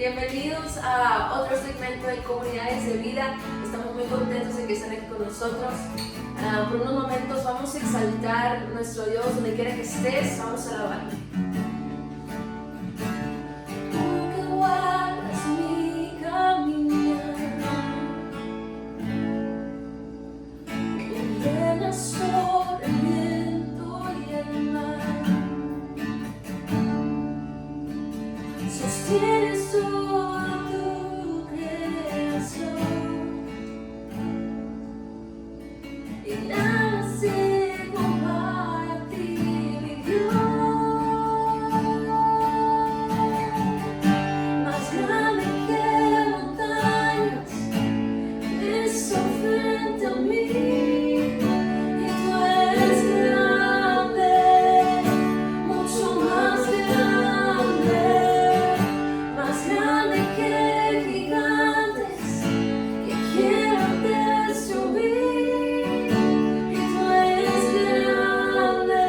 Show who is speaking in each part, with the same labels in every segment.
Speaker 1: Bienvenidos a otro segmento de Comunidades de Vida. Estamos muy contentos de que estén aquí con nosotros. Por unos momentos vamos a exaltar a nuestro Dios donde quiera que estés. Vamos a alabar. Tú que guardas mi caminar, ordenas sobre el viento y el mar, sostienes toda tu creación y nada se compara a ti, mi Dios. Más grande que montañas están frente a mí, y tú eres grande, mucho más grande. Más grande que gigantes que quieran destruir, y tú eres grande,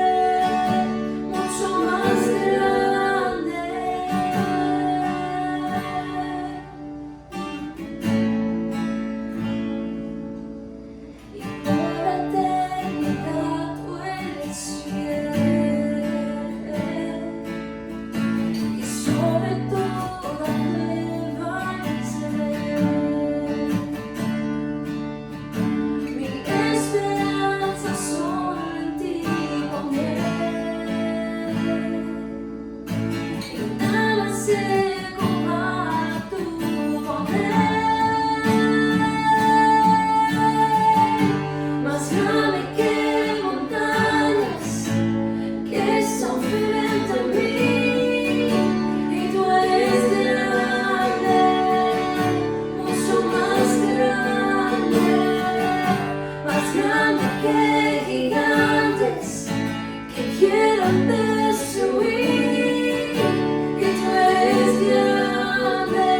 Speaker 1: mucho más grande. Y por la eternidad tú eres fiel, y sobre toda prueba venceré. Mi esperanza solo en ti pondré, y nada se compara a tu poder. Más grande que montañas que están frente a mí, y tú eres grande, mucho más grande que gigantes que quieran destruir, y tú eres grande,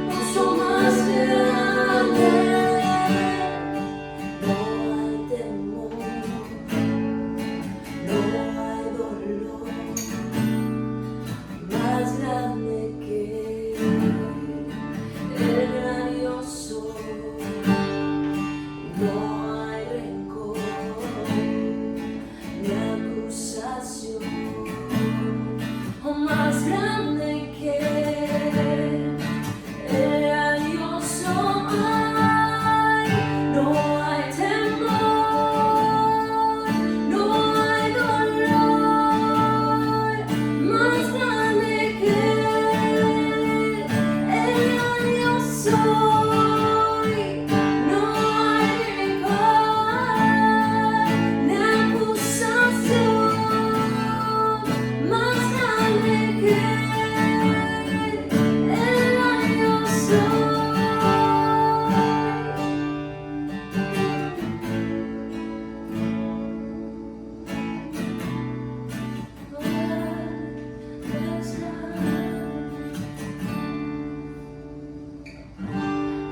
Speaker 1: mucho más grande. No hay temor, no hay dolor más grande que el gran yo soy. No hay rencor ni acusación, o más grande que el gran yo soy. No hay temor, no hay dolor más grande que el gran yo soy. No hay rencor ni acusación más grande que el gran yo soy.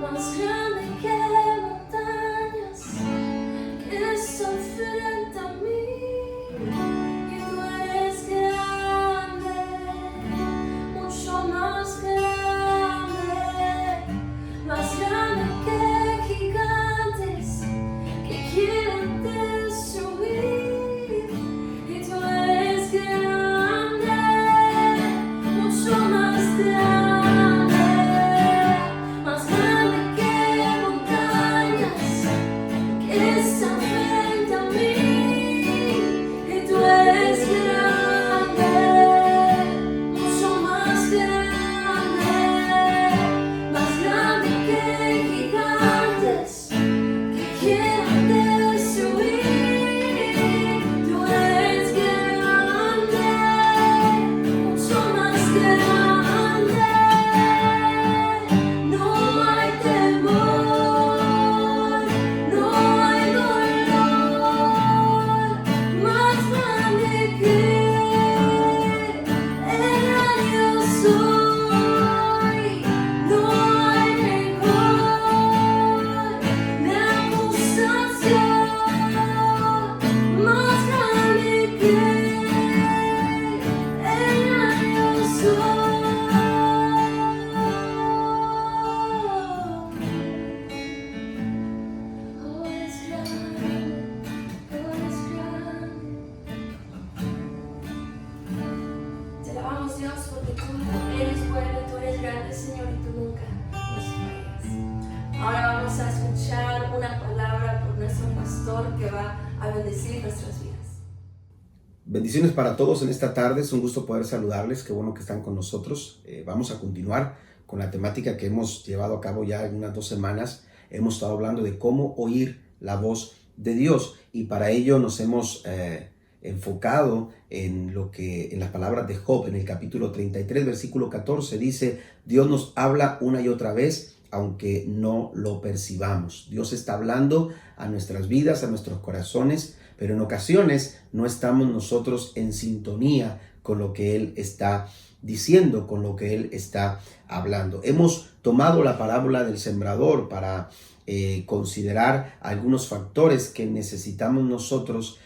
Speaker 1: Más grande que montañas que están frente a mí, y tú eres grande, mucho más grande que gigantes que quieran destruir, y tú eres grande, mucho más grande. Más grande que montañas que están frente a mí, y tú eres grande, mucho más grande. Más grande que gigantes que quieran destruir, tú eres grande, mucho más grande. No hay temor, no hay dolor pastor que va a bendecir nuestras vidas.
Speaker 2: Bendiciones para todos en esta tarde, es un gusto poder saludarles, qué bueno que están con nosotros. Vamos a continuar con la temática que hemos llevado a cabo ya en unas 2 semanas. Hemos estado hablando de cómo oír la voz de Dios y para ello nos hemos enfocado en las palabras de Job en el capítulo 33, versículo 14. Dice: Dios nos habla una y otra vez, aunque no lo percibamos. Dios está hablando a nuestras vidas, a nuestros corazones, pero en ocasiones no estamos nosotros en sintonía con lo que Él está diciendo, con lo que Él está hablando. Hemos tomado la parábola del sembrador para considerar algunos factores que necesitamos nosotros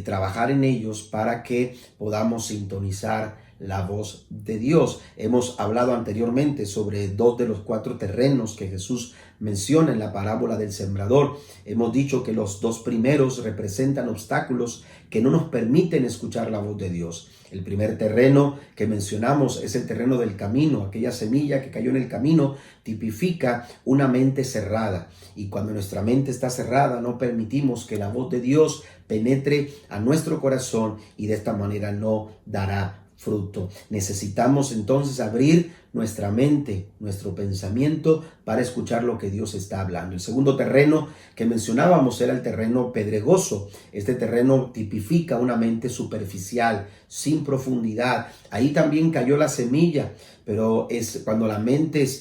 Speaker 2: trabajar en ellos para que podamos sintonizar la voz de Dios. Hemos hablado anteriormente sobre 2 de los 4 terrenos que Jesús menciona en la parábola del sembrador. Hemos dicho que los 2 primeros representan obstáculos que no nos permiten escuchar la voz de Dios. El primer terreno que mencionamos es el terreno del camino. Aquella semilla que cayó en el camino tipifica una mente cerrada. Y cuando nuestra mente está cerrada, no permitimos que la voz de Dios penetre a nuestro corazón y de esta manera no dará fruto. Necesitamos entonces abrir nuestra mente, nuestro pensamiento para escuchar lo que Dios está hablando. El segundo terreno que mencionábamos era el terreno pedregoso. Este terreno tipifica una mente superficial, sin profundidad. Ahí también cayó la semilla, pero es cuando la mente es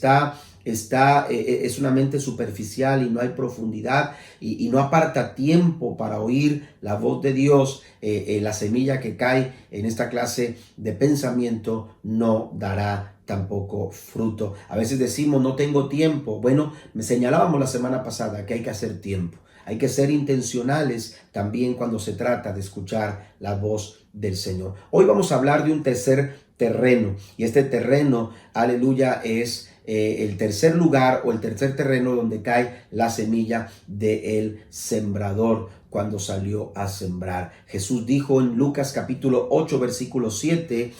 Speaker 2: una mente superficial y no hay profundidad y no aparta tiempo para oír la voz de Dios. La semilla que cae en esta clase de pensamiento no dará tampoco fruto. A veces decimos: no tengo tiempo. Bueno, me señalábamos la semana pasada que hay que hacer tiempo. Hay que ser intencionales también cuando se trata de escuchar la voz del Señor. Hoy vamos a hablar de un tercer terreno, y este terreno, aleluya, es el tercer lugar o el tercer terreno donde cae la semilla del sembrador cuando salió a sembrar. Jesús dijo en Lucas capítulo 8 versículo 7,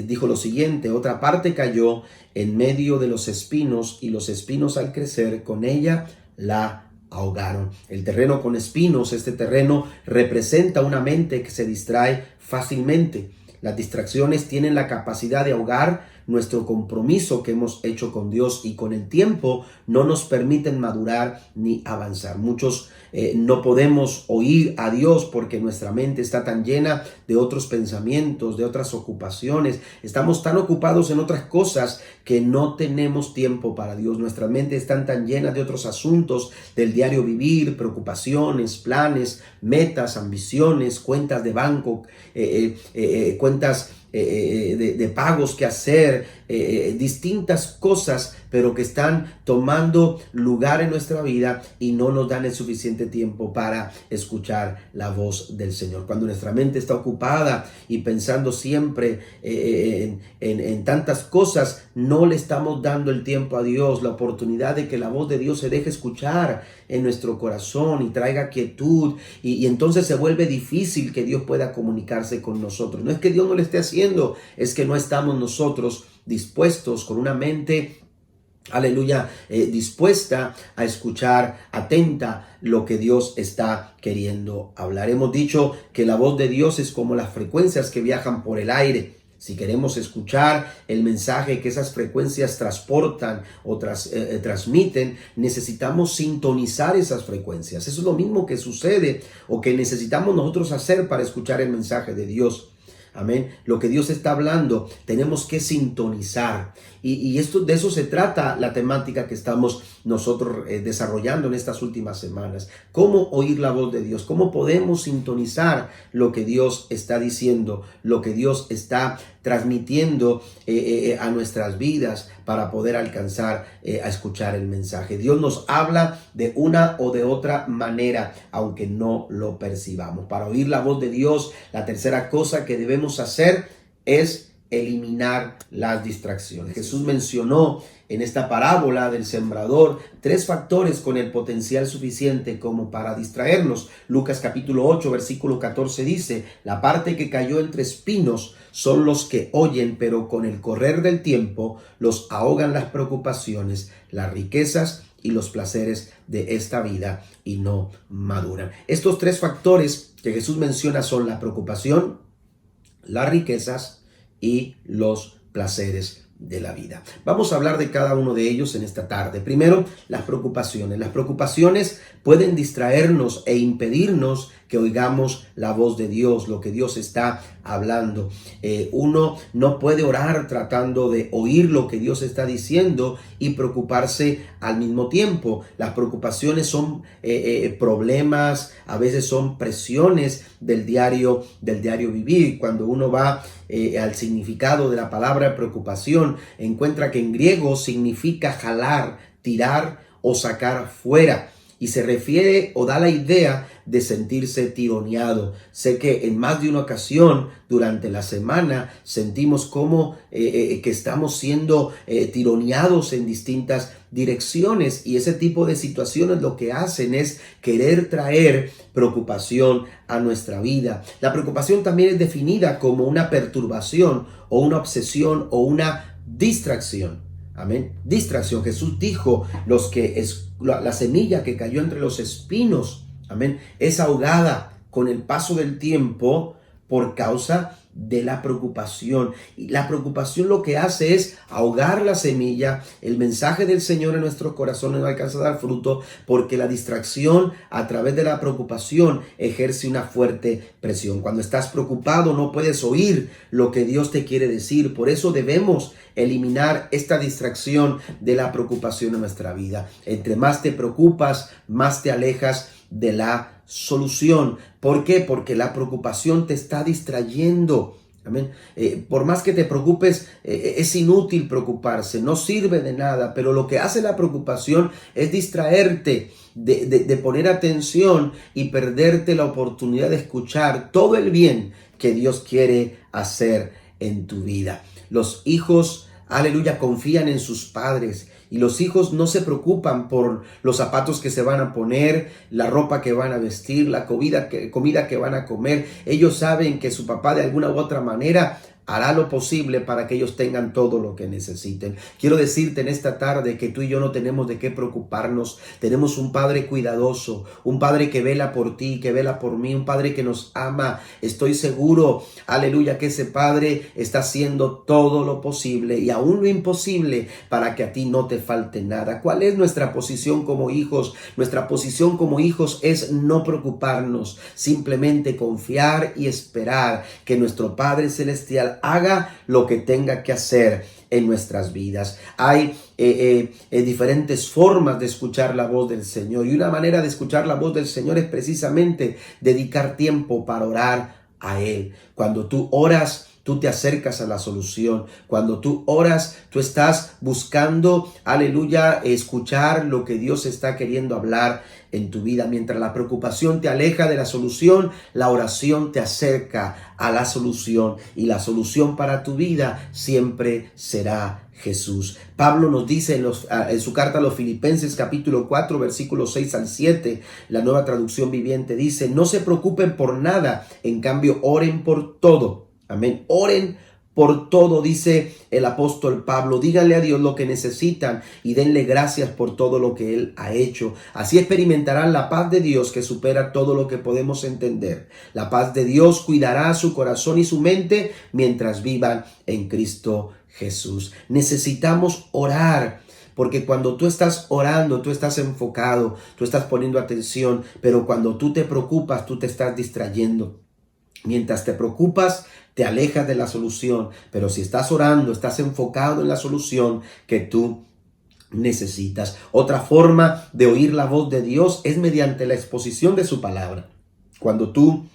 Speaker 2: dijo lo siguiente: otra parte cayó en medio de los espinos, y los espinos al crecer con ella la ahogaron. El terreno con espinos, este terreno representa una mente que se distrae fácilmente. Las distracciones tienen la capacidad de ahogar nuestro compromiso que hemos hecho con Dios, y con el tiempo no nos permiten madurar ni avanzar. Muchos no podemos oír a Dios porque nuestra mente está tan llena de otros pensamientos, de otras ocupaciones. Estamos tan ocupados en otras cosas que no tenemos tiempo para Dios. Nuestra mente está tan llena de otros asuntos del diario vivir, preocupaciones, planes, metas, ambiciones, cuentas de banco, cuentas de pagos que hacer, distintas cosas, pero que están tomando lugar en nuestra vida y no nos dan el suficiente tiempo para escuchar la voz del Señor. Cuando nuestra mente está ocupada y pensando siempre en tantas cosas, no le estamos dando el tiempo a Dios, la oportunidad de que la voz de Dios se deje escuchar en nuestro corazón y traiga quietud, y entonces se vuelve difícil que Dios pueda comunicarse con nosotros. No es que Dios no lo esté haciendo, es que no estamos nosotros dispuestos con una mente, aleluya, dispuesta a escuchar, atenta lo que Dios está queriendo hablar. Hemos dicho que la voz de Dios es como las frecuencias que viajan por el aire. Si queremos escuchar el mensaje que esas frecuencias transportan o transmiten, necesitamos sintonizar esas frecuencias. Eso es lo mismo que sucede o que necesitamos nosotros hacer para escuchar el mensaje de Dios. Amén. Lo que Dios está hablando, tenemos que sintonizar. Y de eso se trata la temática que estamos nosotros desarrollando en estas últimas semanas. ¿Cómo oír la voz de Dios? ¿Cómo podemos sintonizar lo que Dios está diciendo, lo que Dios está transmitiendo a nuestras vidas para poder alcanzar a escuchar el mensaje? Dios nos habla de una o de otra manera, aunque no lo percibamos. Para oír la voz de Dios, la tercera cosa que debemos hacer es eliminar las distracciones. Jesús mencionó en esta parábola del sembrador 3 factores con el potencial suficiente como para distraernos. Lucas capítulo 8 versículo 14 dice: la parte que cayó entre espinos son los que oyen, pero con el correr del tiempo los ahogan las preocupaciones, las riquezas y los placeres de esta vida y no maduran. Estos tres factores que Jesús menciona son la preocupación, las riquezas y los placeres de la vida. Vamos a hablar de cada uno de ellos en esta tarde. Primero, las preocupaciones. Las preocupaciones pueden distraernos e impedirnos que oigamos la voz de Dios, lo que Dios está hablando. Uno no puede orar tratando de oír lo que Dios está diciendo y preocuparse al mismo tiempo. Las preocupaciones son problemas, a veces son presiones del diario vivir. Cuando uno va al significado de la palabra preocupación, encuentra que en griego significa jalar, tirar o sacar fuera. Y se refiere o da la idea de sentirse tironeado. Sé que en más de una ocasión durante la semana sentimos como que estamos siendo tironeados en distintas direcciones, y ese tipo de situaciones lo que hacen es querer traer preocupación a nuestra vida. La preocupación también es definida como una perturbación o una obsesión o una distracción. Amén. Distracción. Jesús dijo, la semilla que cayó entre los espinos, amén, es ahogada con el paso del tiempo por causa de la preocupación. Y la preocupación lo que hace es ahogar la semilla. El mensaje del Señor en nuestros corazones no alcanza a dar fruto porque la distracción a través de la preocupación ejerce una fuerte presión. Cuando estás preocupado no puedes oír lo que Dios te quiere decir. Por eso debemos eliminar esta distracción de la preocupación en nuestra vida. Entre más te preocupas, más te alejas de la solución. ¿Por qué? Porque la preocupación te está distrayendo. Amén. Por más que te preocupes, es inútil preocuparse, no sirve de nada, pero lo que hace la preocupación es distraerte de poner atención y perderte la oportunidad de escuchar todo el bien que Dios quiere hacer en tu vida. Los hijos, aleluya, confían en sus padres. Y los hijos no se preocupan por los zapatos que se van a poner, la ropa que van a vestir, la comida que van a comer. Ellos saben que su papá de alguna u otra manera hará lo posible para que ellos tengan todo lo que necesiten. Quiero decirte en esta tarde que tú y yo no tenemos de qué preocuparnos. Tenemos un Padre cuidadoso, un Padre que vela por ti, que vela por mí, un Padre que nos ama. Estoy seguro, aleluya, que ese Padre está haciendo todo lo posible y aún lo imposible para que a ti no te falte nada. ¿Cuál es nuestra posición como hijos? Nuestra posición como hijos es no preocuparnos, simplemente confiar y esperar que nuestro Padre Celestial haga lo que tenga que hacer en nuestras vidas. Hay diferentes formas de escuchar la voz del Señor, y una manera de escuchar la voz del Señor es precisamente dedicar tiempo para orar a Él. Cuando tú oras, tú te acercas a la solución. Cuando tú oras, tú estás buscando, aleluya, escuchar lo que Dios está queriendo hablar en tu vida. Mientras la preocupación te aleja de la solución, la oración te acerca a la solución, y la solución para tu vida siempre será Jesús. Pablo nos dice en su carta a los Filipenses capítulo 4 versículos 6 al 7, la Nueva Traducción Viviente dice: no se preocupen por nada, en cambio oren por todo. Amén. Oren por todo, dice el apóstol Pablo. Díganle a Dios lo que necesitan y denle gracias por todo lo que Él ha hecho. Así experimentarán la paz de Dios que supera todo lo que podemos entender. La paz de Dios cuidará su corazón y su mente mientras vivan en Cristo Jesús. Necesitamos orar, porque cuando tú estás orando, tú estás enfocado, tú estás poniendo atención, pero cuando tú te preocupas, tú te estás distrayendo. Mientras te preocupas, te alejas de la solución, pero si estás orando, estás enfocado en la solución que tú necesitas. Otra forma de oír la voz de Dios es mediante la exposición de su palabra. Cuando tú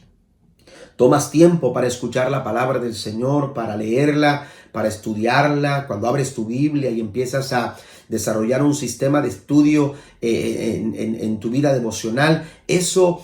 Speaker 2: tomas tiempo para escuchar la palabra del Señor, para leerla, para estudiarla, cuando abres tu Biblia y empiezas a desarrollar un sistema de estudio en tu vida devocional, eso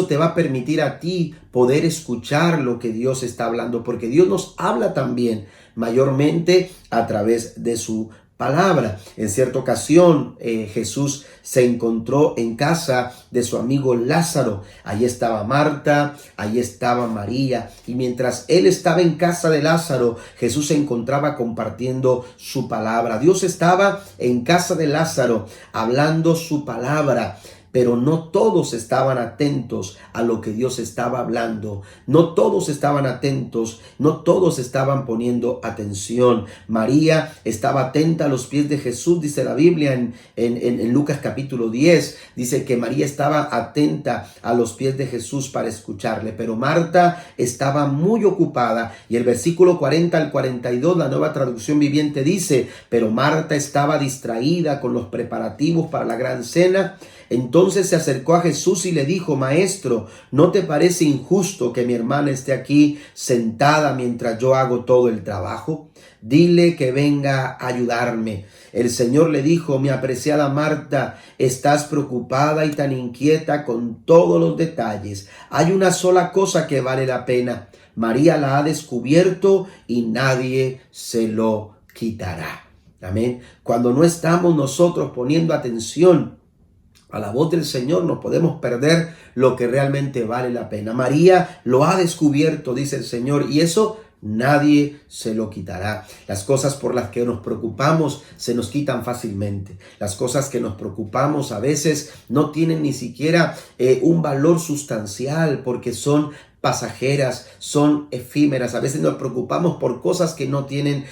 Speaker 2: te va a permitir a ti poder escuchar lo que Dios está hablando, porque Dios nos habla también mayormente a través de su palabra. En cierta ocasión, Jesús se encontró en casa de su amigo Lázaro. Allí estaba Marta, allí estaba María. Y mientras él estaba en casa de Lázaro, Jesús se encontraba compartiendo su palabra. Dios estaba en casa de Lázaro hablando su palabra. Pero no todos estaban atentos a lo que Dios estaba hablando. No todos estaban atentos, no todos estaban poniendo atención. María estaba atenta a los pies de Jesús, dice la Biblia en Lucas capítulo 10. Dice que María estaba atenta a los pies de Jesús para escucharle. Pero Marta estaba muy ocupada. Y el versículo 40 al 42, la Nueva Traducción Viviente dice, pero Marta estaba distraída con los preparativos para la gran cena. Entonces se acercó a Jesús y le dijo, Maestro, ¿no te parece injusto que mi hermana esté aquí sentada mientras yo hago todo el trabajo? Dile que venga a ayudarme. El Señor le dijo, mi apreciada Marta, estás preocupada y tan inquieta con todos los detalles. Hay una sola cosa que vale la pena. María la ha descubierto y nadie se lo quitará. Amén. Cuando no estamos nosotros poniendo atención a la voz del Señor, nos podemos perder lo que realmente vale la pena. María lo ha descubierto, dice el Señor, y eso nadie se lo quitará. Las cosas por las que nos preocupamos se nos quitan fácilmente. Las cosas que nos preocupamos a veces no tienen ni siquiera un valor sustancial porque son pasajeras, son efímeras. A veces nos preocupamos por cosas que no tienen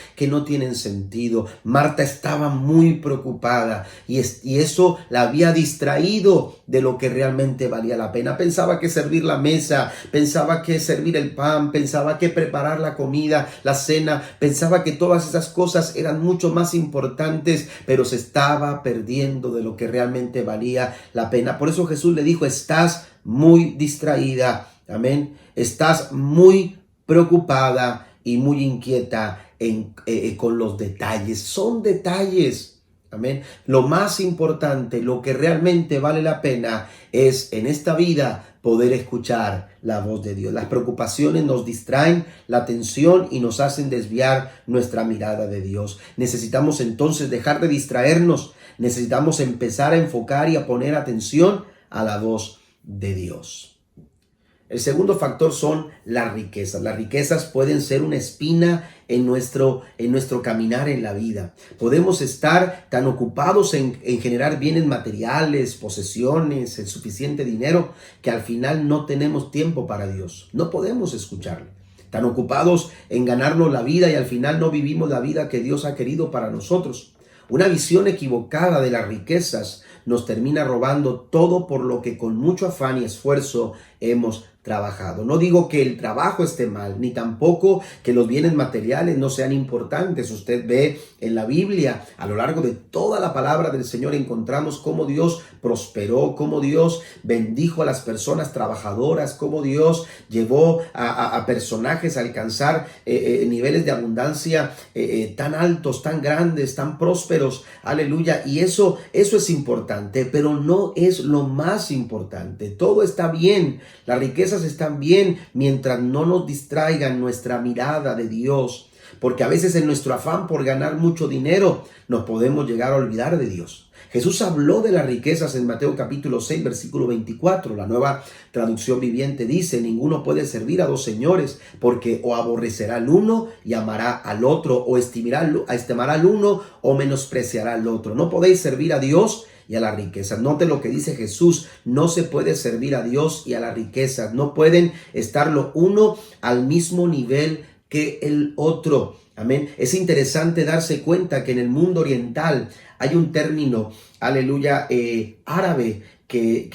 Speaker 2: sentido. Marta estaba muy preocupada y eso la había distraído de lo que realmente valía la pena. Pensaba que servir la mesa, pensaba que servir el pan, pensaba que preparar la comida, la cena, pensaba que todas esas cosas eran mucho más importantes, pero se estaba perdiendo de lo que realmente valía la pena. Por eso Jesús le dijo, estás muy distraída. Amén. Estás muy preocupada y muy inquieta con los detalles. Son detalles. Amén. Lo más importante, lo que realmente vale la pena es en esta vida poder escuchar la voz de Dios. Las preocupaciones nos distraen la atención y nos hacen desviar nuestra mirada de Dios. Necesitamos entonces dejar de distraernos. Necesitamos empezar a enfocar y a poner atención a la voz de Dios. El segundo factor son las riquezas. Las riquezas pueden ser una espina en nuestro caminar en la vida. Podemos estar tan ocupados en generar bienes materiales, posesiones, el suficiente dinero, que al final no tenemos tiempo para Dios. No podemos escucharle. Tan ocupados en ganarnos la vida y al final no vivimos la vida que Dios ha querido para nosotros. Una visión equivocada de las riquezas nos termina robando todo por lo que con mucho afán y esfuerzo hemos trabajado. No digo que el trabajo esté mal, ni tampoco que los bienes materiales no sean importantes. Usted ve en la Biblia, a lo largo de toda la palabra del Señor, encontramos cómo Dios prosperó, cómo Dios bendijo a las personas trabajadoras, cómo Dios llevó a personajes a alcanzar niveles de abundancia tan altos, tan grandes, tan prósperos. Aleluya. Y eso es importante, pero no es lo más importante. Todo está bien. Las riquezas están bien mientras no nos distraigan nuestra mirada de Dios, porque a veces en nuestro afán por ganar mucho dinero nos podemos llegar a olvidar de Dios. Jesús habló de las riquezas en Mateo capítulo 6, versículo 24. La Nueva Traducción Viviente dice, ninguno puede servir a dos señores, porque o aborrecerá al uno y amará al otro, o estimará al uno o menospreciará al otro. No podéis servir a Dios y a la riqueza. Note lo que dice Jesús, no se puede servir a Dios y a la riqueza. No pueden estar lo uno al mismo nivel que el otro. Amén. Es interesante darse cuenta que en el mundo oriental hay un término, aleluya, árabe, que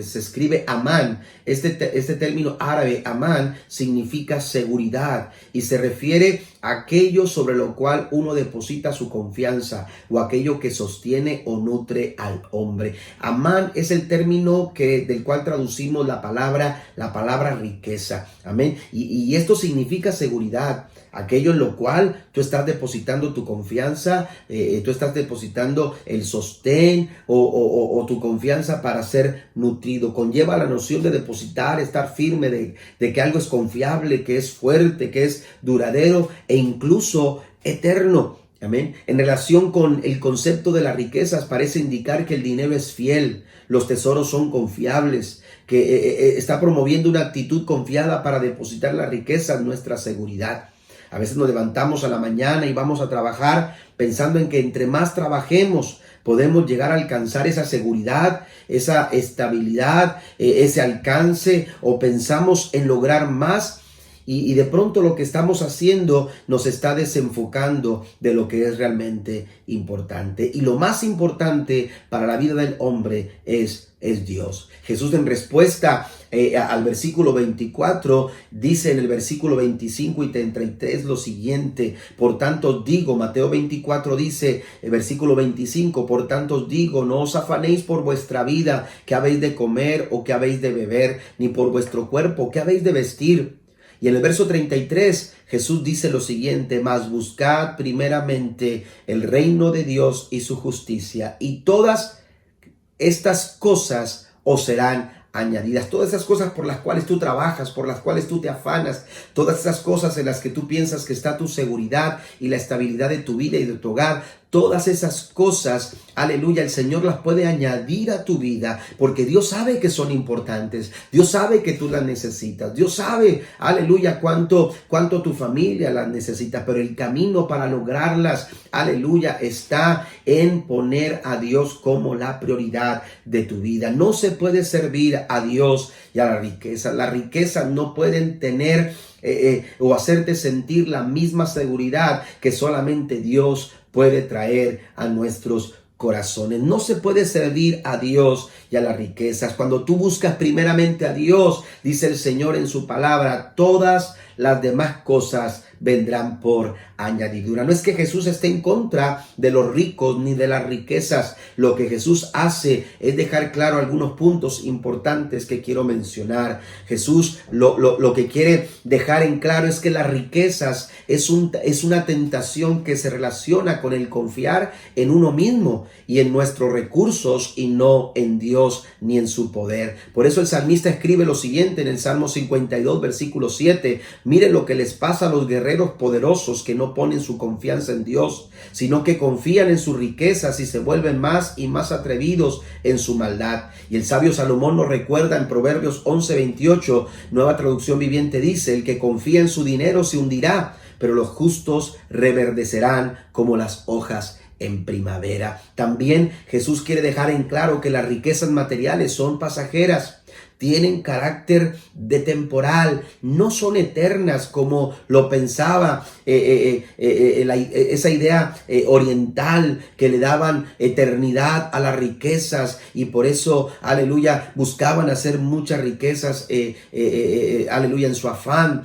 Speaker 2: se escribe Amán. Este término árabe, Amán, significa seguridad y se refiere a aquello sobre lo cual uno deposita su confianza o aquello que sostiene o nutre al hombre. Amán es el término del cual traducimos la palabra riqueza. Amén. Y esto significa seguridad. Aquello en lo cual tú estás depositando tu confianza, tú estás depositando el sostén o tu confianza para ser nutrido. Conlleva la noción de depositar, estar firme de que algo es confiable, que es fuerte, que es duradero e incluso eterno. Amén. En relación con el concepto de las riquezas, parece indicar que el dinero es fiel, los tesoros son confiables, que está promoviendo una actitud confiada para depositar la riqueza en nuestra seguridad. A veces nos levantamos a la mañana y vamos a trabajar pensando en que entre más trabajemos, podemos llegar a alcanzar esa seguridad, esa estabilidad, ese alcance, o pensamos en lograr más. Y de pronto lo que estamos haciendo nos está desenfocando de lo que es realmente importante. Y lo más importante para la vida del hombre es Dios. Jesús, en respuesta al versículo 24, dice en el versículo 25 y 33 lo siguiente: por tanto os digo, Mateo 24 dice, el versículo 25, por tanto os digo, no os afanéis por vuestra vida, qué habéis de comer o qué habéis de beber, ni por vuestro cuerpo, qué habéis de vestir. Y en el verso 33 Jesús dice lo siguiente: mas buscad primeramente el reino de Dios y su justicia, y todas estas cosas os serán añadidas. Todas esas cosas por las cuales tú trabajas, por las cuales tú te afanas, todas esas cosas en las que tú piensas que está tu seguridad y la estabilidad de tu vida y de tu hogar, todas esas cosas, aleluya, el Señor las puede añadir a tu vida, porque Dios sabe que son importantes. Dios sabe que tú las necesitas. Dios sabe, aleluya, cuánto tu familia las necesita, pero el camino para lograrlas, aleluya, está en poner a Dios como la prioridad de tu vida. No se puede servir a Dios y a la riqueza. Las riquezas no pueden tener o hacerte sentir la misma seguridad que solamente Dios puede traer a nuestros corazones. No se puede servir a Dios y a las riquezas. Cuando tú buscas primeramente a Dios, dice el Señor en su palabra, todas las demás cosas vendrán por añadidura. No es que Jesús esté en contra de los ricos ni de las riquezas. Lo que Jesús hace es dejar claro algunos puntos importantes que quiero mencionar. Jesús lo que quiere dejar en claro es que las riquezas es una tentación que se relaciona con el confiar en uno mismo y en nuestros recursos y no en Dios ni en su poder. Por eso el salmista escribe lo siguiente en el Salmo 52, versículo 7. Miren lo que les pasa a los guerreros poderosos que no ponen su confianza en Dios, sino que confían en sus riquezas y se vuelven más y más atrevidos en su maldad. Y el sabio Salomón nos recuerda en Proverbios 11:28, Nueva Traducción Viviente, dice: el que confía en su dinero se hundirá, pero los justos reverdecerán como las hojas en primavera. También Jesús quiere dejar en claro que las riquezas materiales son pasajeras. Tienen carácter de temporal, no son eternas como lo pensaba esa idea oriental que le daban eternidad a las riquezas, y por eso, aleluya, buscaban hacer muchas riquezas, aleluya, en su afán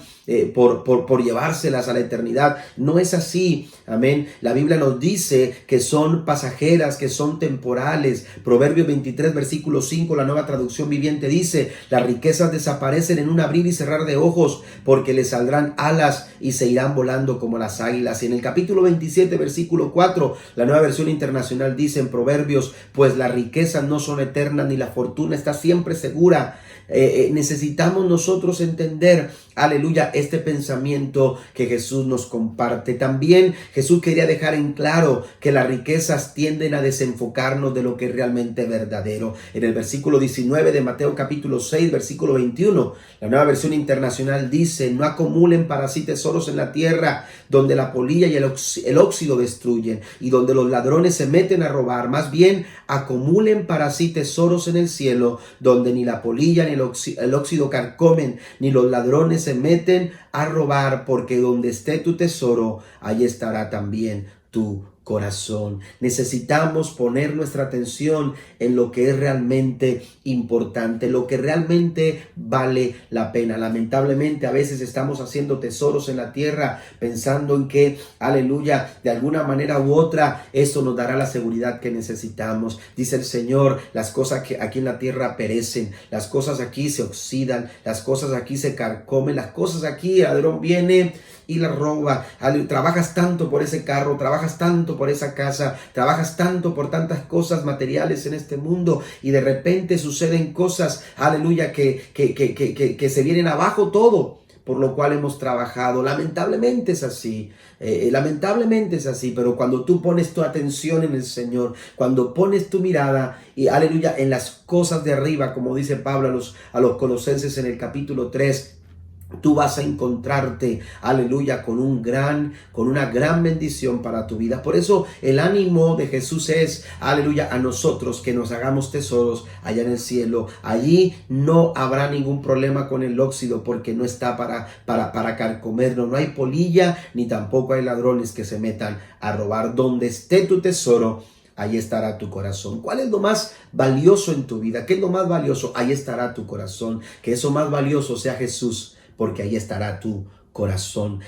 Speaker 2: por llevárselas a la eternidad. No es así, amén. La Biblia nos dice que son pasajeras, que son temporales. Proverbios 23, versículo 5, la Nueva Traducción Viviente dice: las riquezas desaparecen en un abrir y cerrar de ojos, porque les saldrán alas y se irán volando como las águilas. Y en el capítulo 27, versículo 4, la Nueva Versión Internacional dice en Proverbios: pues las riquezas no son eternas, ni la fortuna está siempre segura. Necesitamos nosotros entender, aleluya, este pensamiento que Jesús nos comparte. También Jesús quería dejar en claro que las riquezas tienden a desenfocarnos de lo que es realmente verdadero. En el versículo 19 de Mateo capítulo 6, versículo 21, la Nueva Versión Internacional dice: no acumulen para sí tesoros en la tierra, donde la polilla y el óxido destruyen, y donde los ladrones se meten a robar. Más bien, acumulen para sí tesoros en el cielo, donde ni la polilla ni el óxido carcomen, ni los ladrones se meten a robar, porque donde esté tu tesoro, ahí estará también tu corazón. Necesitamos poner nuestra atención en lo que es realmente importante, lo que realmente vale la pena. Lamentablemente a veces estamos haciendo tesoros en la tierra pensando en que, aleluya, de alguna manera u otra eso nos dará la seguridad que necesitamos. Dice el Señor: las cosas que aquí en la tierra perecen, las cosas aquí se oxidan, las cosas aquí se carcomen, las cosas aquí, el ladrón viene y la roba. Trabajas tanto por ese carro, trabajas tanto por esa casa, trabajas tanto por tantas cosas materiales en este mundo, y de repente suceden cosas, aleluya, que se vienen abajo todo. por lo cual hemos trabajado. Lamentablemente es así, pero cuando tú pones tu atención en el Señor, cuando pones tu mirada y aleluya en las cosas de arriba, como dice Pablo a los Colosenses en el capítulo 3, tú vas a encontrarte, aleluya, con una gran bendición para tu vida. Por eso el ánimo de Jesús es, aleluya, a nosotros que nos hagamos tesoros allá en el cielo. Allí no habrá ningún problema con el óxido porque no está para carcomerlo. No hay polilla ni tampoco hay ladrones que se metan a robar. Donde esté tu tesoro, ahí estará tu corazón. ¿Cuál es lo más valioso en tu vida? ¿Qué es lo más valioso? Ahí estará tu corazón. Que eso más valioso sea Jesús, porque ahí estará tu corazón.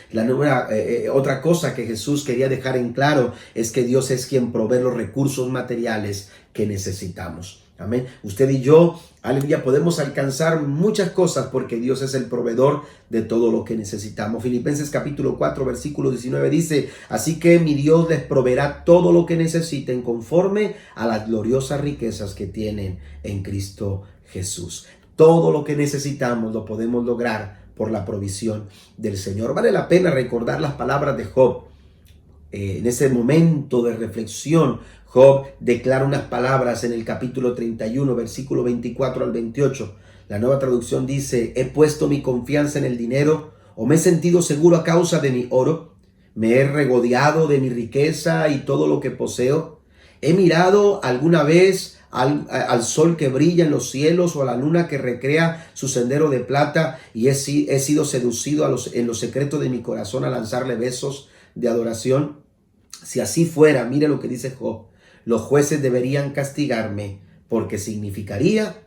Speaker 2: Otra cosa que Jesús quería dejar en claro es que Dios es quien provee los recursos materiales que necesitamos. Amén. Usted y yo, aleluya, podemos alcanzar muchas cosas porque Dios es el proveedor de todo lo que necesitamos. Filipenses capítulo 4, versículo 19 dice: así que mi Dios les proveerá todo lo que necesiten conforme a las gloriosas riquezas que tienen en Cristo Jesús. Todo lo que necesitamos lo podemos lograr por la provisión del Señor. Vale la pena recordar las palabras de Job. En ese momento de reflexión, Job declara unas palabras en el capítulo 31, versículo 24 al 28. La Nueva Traducción dice: he puesto mi confianza en el dinero, o me he sentido seguro a causa de mi oro. Me he regodeado de mi riqueza y todo lo que poseo. He mirado alguna vez al sol que brilla en los cielos o a la luna que recrea su sendero de plata, y he sido seducido en los secretos de mi corazón a lanzarle besos de adoración. Si así fuera, mire lo que dice Job, los jueces deberían castigarme, porque significaría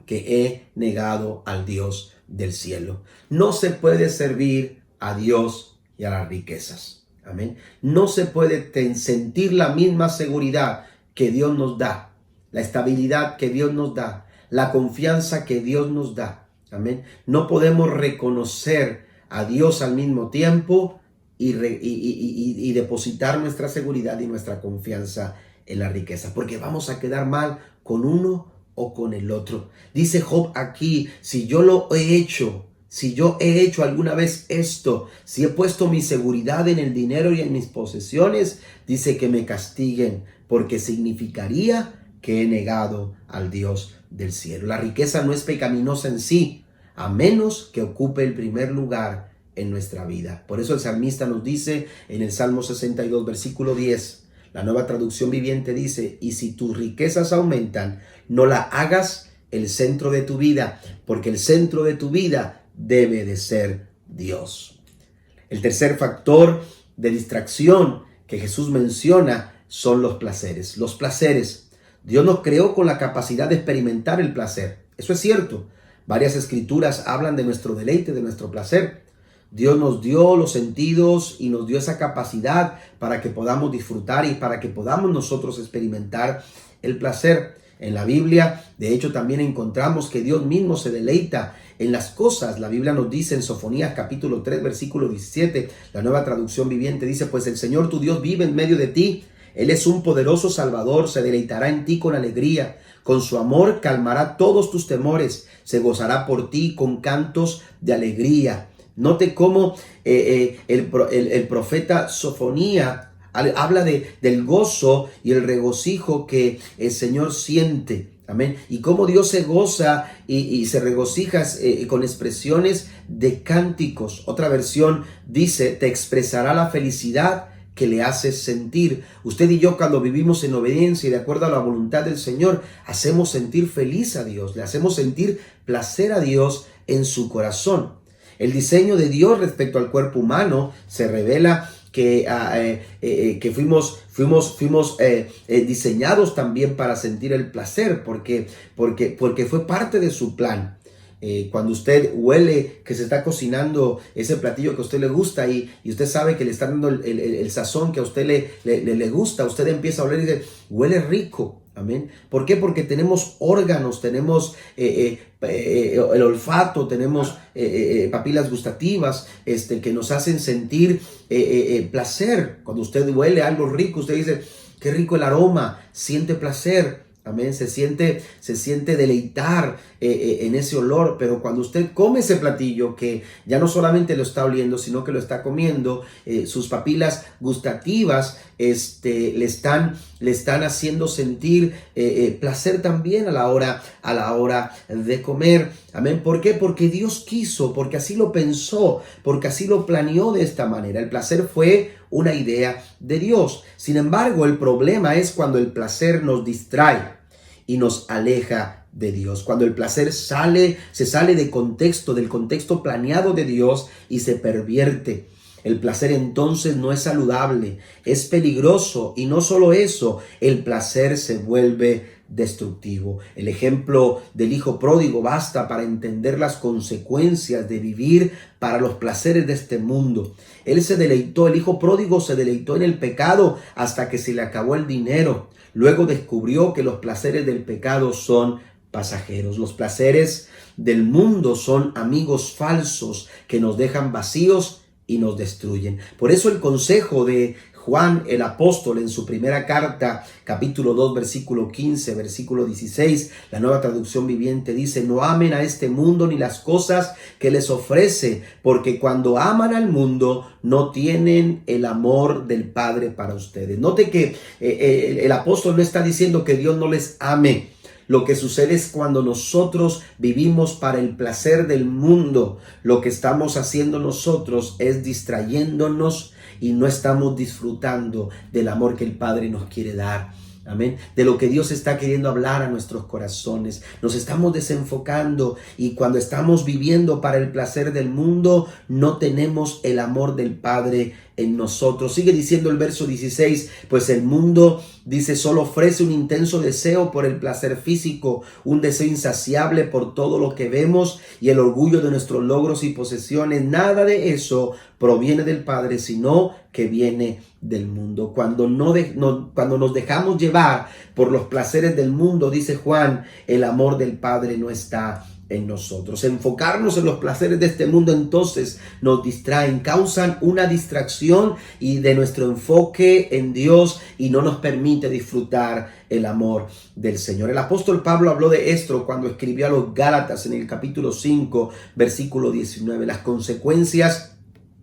Speaker 2: que he negado al Dios del cielo. No se puede servir a Dios y a las riquezas. Amén. No se puede sentir la misma seguridad que Dios nos da, la estabilidad que Dios nos da, la confianza que Dios nos da. Amén. No podemos reconocer a Dios al mismo tiempo y depositar nuestra seguridad y nuestra confianza en la riqueza, porque vamos a quedar mal con uno o con el otro. Dice Job aquí: si yo he hecho alguna vez esto, si he puesto mi seguridad en el dinero y en mis posesiones, dice que me castiguen, porque significaría que he negado al Dios del cielo. La riqueza no es pecaminosa en sí, a menos que ocupe el primer lugar en nuestra vida. Por eso el salmista nos dice en el Salmo 62, versículo 10, la Nueva Traducción Viviente dice: y si tus riquezas aumentan, no la hagas el centro de tu vida, porque el centro de tu vida debe de ser Dios. El tercer factor de distracción que Jesús menciona son los placeres. Los placeres. Dios nos creó con la capacidad de experimentar el placer. Eso es cierto. Varias escrituras hablan de nuestro deleite, de nuestro placer. Dios nos dio los sentidos y nos dio esa capacidad para que podamos disfrutar y para que podamos nosotros experimentar el placer. En la Biblia, de hecho, también encontramos que Dios mismo se deleita en las cosas. La Biblia nos dice en Sofonías capítulo 3, versículo 17, la Nueva Traducción Viviente dice: pues el Señor tu Dios vive en medio de ti. Él es un poderoso Salvador, se deleitará en ti con alegría. Con su amor calmará todos tus temores, se gozará por ti con cantos de alegría. Note cómo el profeta Sofonías habla del gozo y el regocijo que el Señor siente. Amén. Y cómo Dios se goza y se regocija con expresiones de cánticos. Otra versión dice: te expresará la felicidad que le haces sentir. Usted y yo, cuando vivimos en obediencia y de acuerdo a la voluntad del Señor, hacemos sentir feliz a Dios, le hacemos sentir placer a Dios en su corazón. El diseño de Dios respecto al cuerpo humano se revela que fuimos diseñados también para sentir el placer, porque fue parte de su plan. Cuando usted huele que se está cocinando ese platillo que a usted le gusta y usted sabe que le está dando el sazón que a usted le gusta, usted empieza a oler y dice: huele rico. Amén. ¿Por qué? Porque tenemos órganos, tenemos el olfato, tenemos papilas gustativas que nos hacen sentir placer. Cuando usted huele algo rico, usted dice: qué rico el aroma, siente placer. Amén. Se siente deleitar en ese olor, pero cuando usted come ese platillo, que ya no solamente lo está oliendo, sino que lo está comiendo, sus papilas gustativas le están haciendo sentir placer también a la hora de comer. Amén. ¿Por qué? Porque Dios quiso, porque así lo pensó, porque así lo planeó de esta manera. El placer fue una idea de Dios. Sin embargo, el problema es cuando el placer nos distrae y nos aleja de Dios. Cuando el placer se sale del contexto planeado de Dios y se pervierte. El placer entonces no es saludable, es peligroso, y no solo eso, el placer se vuelve destructivo. El ejemplo del hijo pródigo basta para entender las consecuencias de vivir para los placeres de este mundo. El hijo pródigo se deleitó en el pecado hasta que se le acabó el dinero. Luego descubrió que los placeres del pecado son pasajeros. Los placeres del mundo son amigos falsos que nos dejan vacíos y nos destruyen. Por eso el consejo de Juan el apóstol en su primera carta, capítulo 2, versículo 15, versículo 16, la Nueva Traducción Viviente dice: no amen a este mundo ni las cosas que les ofrece, porque cuando aman al mundo no tienen el amor del Padre para ustedes. Note que el apóstol no está diciendo que Dios no les ame. Lo que sucede es cuando nosotros vivimos para el placer del mundo, lo que estamos haciendo nosotros es distrayéndonos y no estamos disfrutando del amor que el Padre nos quiere dar. Amén. De lo que Dios está queriendo hablar a nuestros corazones. Nos estamos desenfocando, y cuando estamos viviendo para el placer del mundo, no tenemos el amor del Padre en nosotros. Sigue diciendo el verso 16, pues el mundo, dice, solo ofrece un intenso deseo por el placer físico, un deseo insaciable por todo lo que vemos y el orgullo de nuestros logros y posesiones. Nada de eso proviene del Padre, sino que viene del mundo. Cuando nos dejamos llevar por los placeres del mundo, dice Juan, el amor del Padre no está en nosotros. Enfocarnos en los placeres de este mundo entonces nos distraen, causan una distracción y de nuestro enfoque en Dios, y no nos permite disfrutar el amor del Señor. El apóstol Pablo habló de esto cuando escribió a los Gálatas en el capítulo 5, versículo 19. Las consecuencias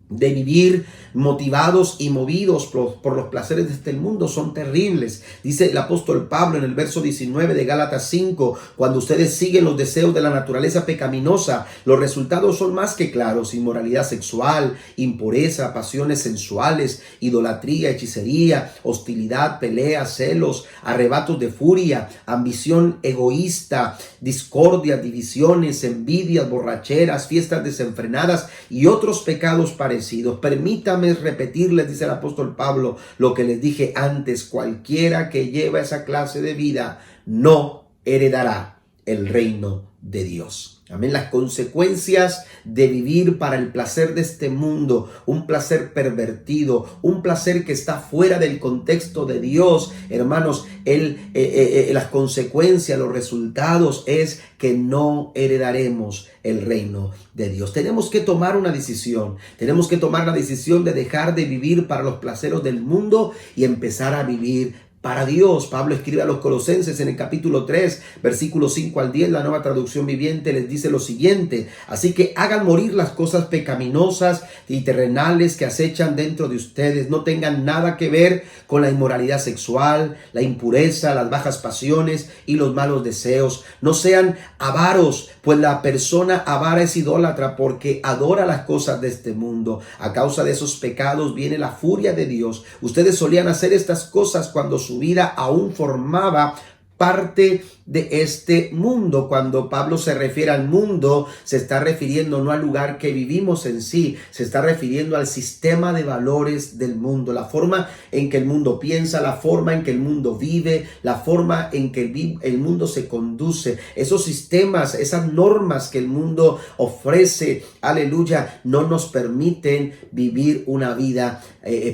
Speaker 2: de vivir motivados y movidos por los placeres de este mundo son terribles. Dice el apóstol Pablo en el verso 19 de Gálatas 5, cuando ustedes siguen los deseos de la naturaleza pecaminosa, los resultados son más que claros: inmoralidad sexual, impureza, pasiones sensuales, idolatría, hechicería, hostilidad, peleas, celos, arrebatos de furia, ambición egoísta, discordia, divisiones, envidias, borracheras, fiestas desenfrenadas y otros pecados parecidos. Permítame repetirles, dice el apóstol Pablo, lo que les dije antes: cualquiera que lleva esa clase de vida no heredará el reino de Dios. Amén. Las consecuencias de vivir para el placer de este mundo, un placer pervertido, un placer que está fuera del contexto de Dios, hermanos, las consecuencias, los resultados es que no heredaremos el reino de Dios. Tenemos que tomar una decisión. Tenemos que tomar la decisión de dejar de vivir para los placeres del mundo y empezar a vivir para Dios. Pablo escribe a los Colosenses en el capítulo 3, versículos 5 al 10, la Nueva Traducción Viviente les dice lo siguiente: así que hagan morir las cosas pecaminosas y terrenales que acechan dentro de ustedes. No tengan nada que ver con la inmoralidad sexual, la impureza, las bajas pasiones y los malos deseos. No sean avaros, pues la persona avara es idólatra, porque adora las cosas de este mundo. A causa de esos pecados viene la furia de Dios. Ustedes solían hacer estas cosas cuando su vida aún formaba parte de este mundo. Cuando Pablo se refiere al mundo, se está refiriendo no al lugar que vivimos en sí, se está refiriendo al sistema de valores del mundo, la forma en que el mundo piensa, la forma en que el mundo vive, la forma en que el mundo se conduce. Esos sistemas, esas normas que el mundo ofrece, aleluya, no nos permiten vivir una vida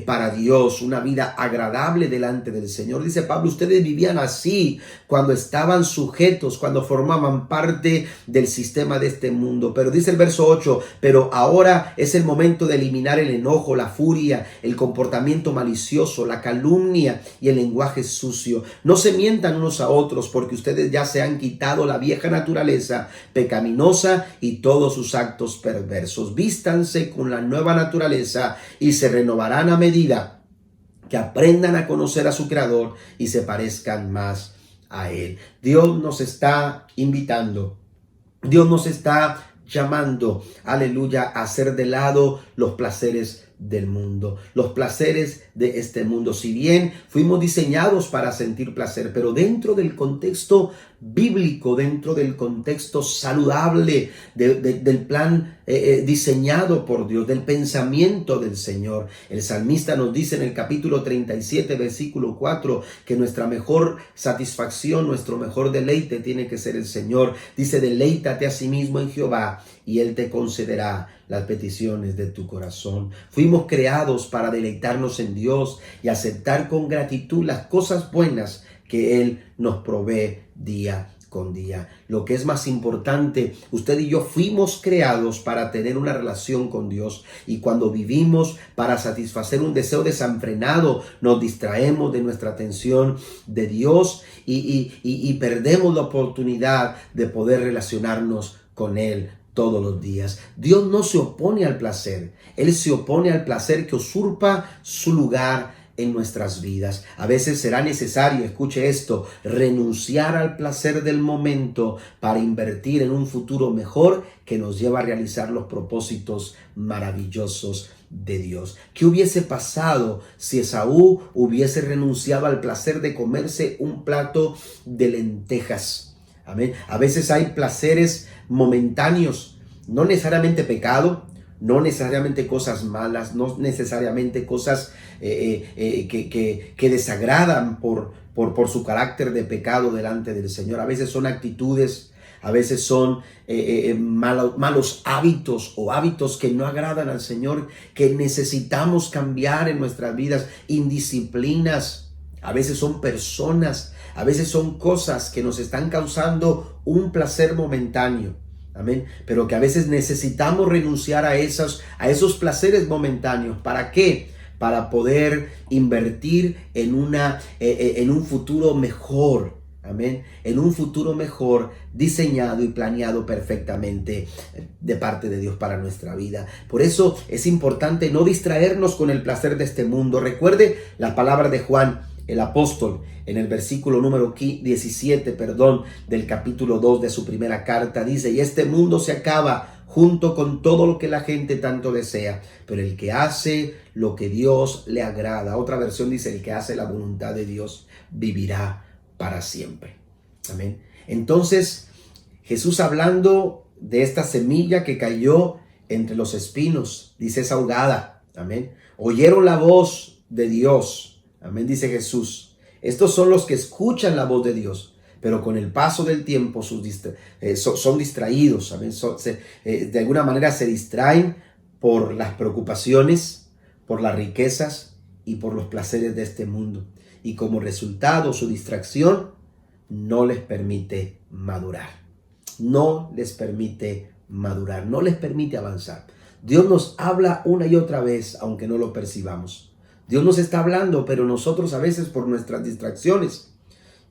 Speaker 2: para Dios, una vida agradable delante del Señor. Dice Pablo, ustedes vivían así cuando estaban estaban sujetos, cuando formaban parte del sistema de este mundo. Pero dice el verso 8, pero ahora es el momento de eliminar el enojo, la furia, el comportamiento malicioso, la calumnia y el lenguaje sucio. No se mientan unos a otros, porque ustedes ya se han quitado la vieja naturaleza pecaminosa y todos sus actos perversos. Vístanse con la nueva naturaleza y se renovarán a medida que aprendan a conocer a su Creador y se parezcan más a Él. Dios nos está invitando, Dios nos está llamando, aleluya, a hacer de lado los placeres del mundo, los placeres de este mundo. Si bien fuimos diseñados para sentir placer, pero dentro del contexto bíblico, dentro del contexto saludable del plan diseñado por Dios, del pensamiento del Señor. El salmista nos dice en el capítulo 37, versículo 4, que nuestra mejor satisfacción, nuestro mejor deleite tiene que ser el Señor. Dice, deleítate a sí mismo en Jehová y Él te concederá las peticiones de tu corazón. Fuimos creados para deleitarnos en Dios y aceptar con gratitud las cosas buenas que Él nos provee día con día. Lo que es más importante, usted y yo fuimos creados para tener una relación con Dios, y cuando vivimos para satisfacer un deseo desenfrenado, nos distraemos de nuestra atención de Dios y perdemos la oportunidad de poder relacionarnos con Él todos los días. Dios no se opone al placer, Él se opone al placer que usurpa su lugar en nuestras vidas. A veces será necesario, escuche esto, renunciar al placer del momento para invertir en un futuro mejor que nos lleva a realizar los propósitos maravillosos de Dios. ¿Qué hubiese pasado si Esaú hubiese renunciado al placer de comerse un plato de lentejas? Amén. A veces hay placeres momentáneos, no necesariamente pecado, no necesariamente cosas malas, no necesariamente cosas que desagradan por su carácter de pecado delante del Señor. A veces son actitudes, a veces son malos hábitos o hábitos que no agradan al Señor, que necesitamos cambiar en nuestras vidas, indisciplinas. A veces son personas, a veces son cosas que nos están causando un placer momentáneo. Amén. Pero que a veces necesitamos renunciar a esos placeres momentáneos. ¿Para qué? Para poder invertir en un futuro mejor. Amén. En un futuro mejor, diseñado y planeado perfectamente de parte de Dios para nuestra vida. Por eso es importante no distraernos con el placer de este mundo. Recuerde la palabra de Juan, el apóstol, en el versículo número 17, del capítulo 2 de su primera carta, dice: y este mundo se acaba junto con todo lo que la gente tanto desea, pero el que hace lo que Dios le agrada, otra versión dice, el que hace la voluntad de Dios, vivirá para siempre. Amén. Entonces, Jesús, hablando de esta semilla que cayó entre los espinos, dice, es ahogada. Amén. Oyeron la voz de Dios. Amén, dice Jesús. Estos son los que escuchan la voz de Dios, pero con el paso del tiempo son distraídos. Amén. De alguna manera se distraen por las preocupaciones, por las riquezas y por los placeres de este mundo. Y como resultado, su distracción no les permite madurar. No les permite madurar, no les permite avanzar. Dios nos habla una y otra vez, aunque no lo percibamos. Dios nos está hablando, pero nosotros a veces por nuestras distracciones,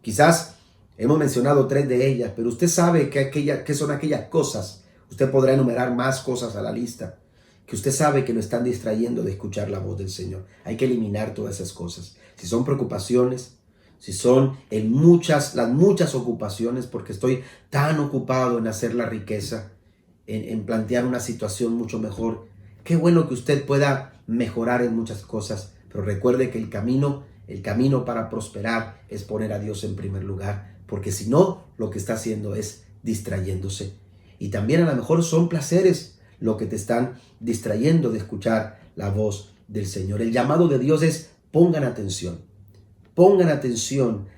Speaker 2: quizás hemos mencionado 3 de ellas, pero usted sabe que son aquellas cosas. Usted podrá enumerar más cosas a la lista, que usted sabe que lo están distrayendo de escuchar la voz del Señor. Hay que eliminar todas esas cosas. Si son preocupaciones, si son las muchas ocupaciones, porque estoy tan ocupado en hacer la riqueza, en plantear una situación mucho mejor. Qué bueno que usted pueda mejorar en muchas cosas, pero recuerde que el camino para prosperar es poner a Dios en primer lugar, porque si no, lo que está haciendo es distrayéndose. Y también a lo mejor son placeres lo que te están distrayendo de escuchar la voz del Señor. El llamado de Dios es: pongan atención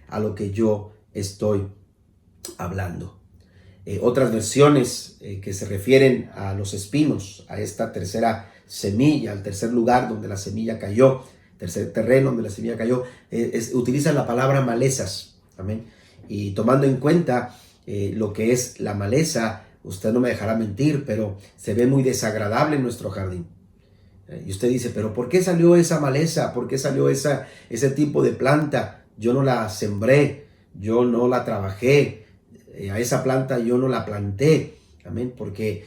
Speaker 2: a lo que yo estoy hablando. Otras versiones que se refieren a los espinos, a esta tercera semilla, al tercer lugar donde la semilla cayó, tercer terreno donde la semilla cayó, utilizan la palabra malezas. Amén. Y tomando en cuenta lo que es la maleza, usted no me dejará mentir, pero se ve muy desagradable en nuestro jardín. Y usted dice, pero ¿por qué salió esa maleza? ¿Por qué salió ese tipo de planta? Yo no la sembré, yo no la trabajé, a esa planta yo no la planté. Amén, porque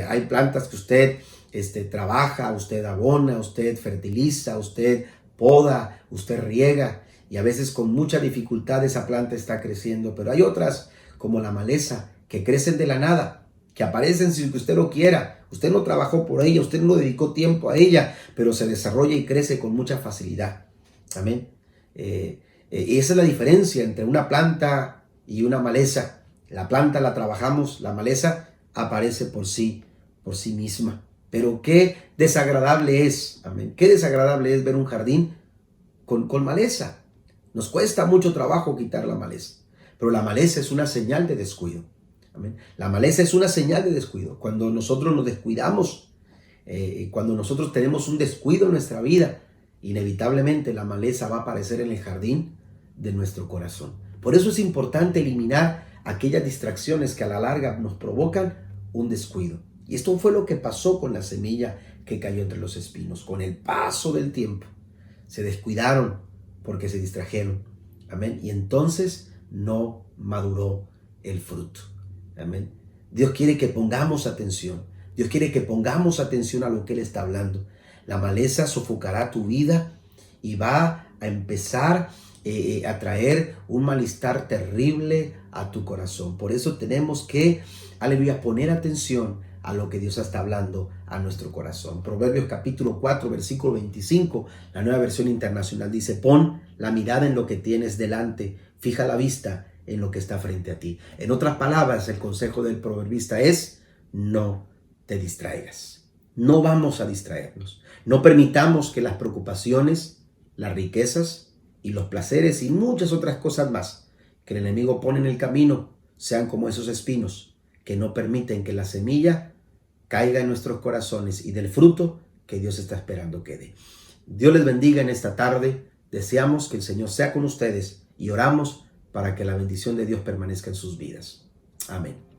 Speaker 2: hay plantas que usted trabaja, usted abona, usted fertiliza, usted poda, usted riega, y a veces con mucha dificultad esa planta está creciendo. Pero hay otras, como la maleza, que crecen de la nada, que aparecen sin que usted lo quiera. Usted no trabajó por ella, usted no dedicó tiempo a ella, pero se desarrolla y crece con mucha facilidad. Amén. Y esa es la diferencia entre una planta y una maleza. La planta la trabajamos, la maleza aparece por sí misma. Pero qué desagradable es, amén, qué desagradable es ver un jardín con maleza. Nos cuesta mucho trabajo quitar la maleza, pero la maleza es una señal de descuido. Amén. La maleza es una señal de descuido. Cuando nosotros nos descuidamos, cuando nosotros tenemos un descuido en nuestra vida, inevitablemente la maleza va a aparecer en el jardín de nuestro corazón. Por eso es importante eliminar aquellas distracciones que a la larga nos provocan un descuido. Y esto fue lo que pasó con la semilla que cayó entre los espinos. Con el paso del tiempo se descuidaron porque se distrajeron. Amén. Y entonces no maduró el fruto. Amén. Dios quiere que pongamos atención. Dios quiere que pongamos atención a lo que Él está hablando. La maleza sofocará tu vida y va a empezar a traer un malestar terrible a tu corazón. Por eso tenemos que, aleluya, poner atención a lo que Dios está hablando a nuestro corazón. Proverbios capítulo 4, versículo 25, la Nueva Versión Internacional dice: pon la mirada en lo que tienes delante, fija la vista en lo que está frente a ti. En otras palabras, el consejo del proverbista es: no te distraigas. No vamos a distraernos. No permitamos que las preocupaciones, las riquezas y los placeres y muchas otras cosas más que el enemigo pone en el camino sean como esos espinos que no permiten que la semilla caiga en nuestros corazones y del fruto que Dios está esperando que dé. Dios les bendiga en esta tarde. Deseamos que el Señor sea con ustedes y oramos para que la bendición de Dios permanezca en sus vidas. Amén.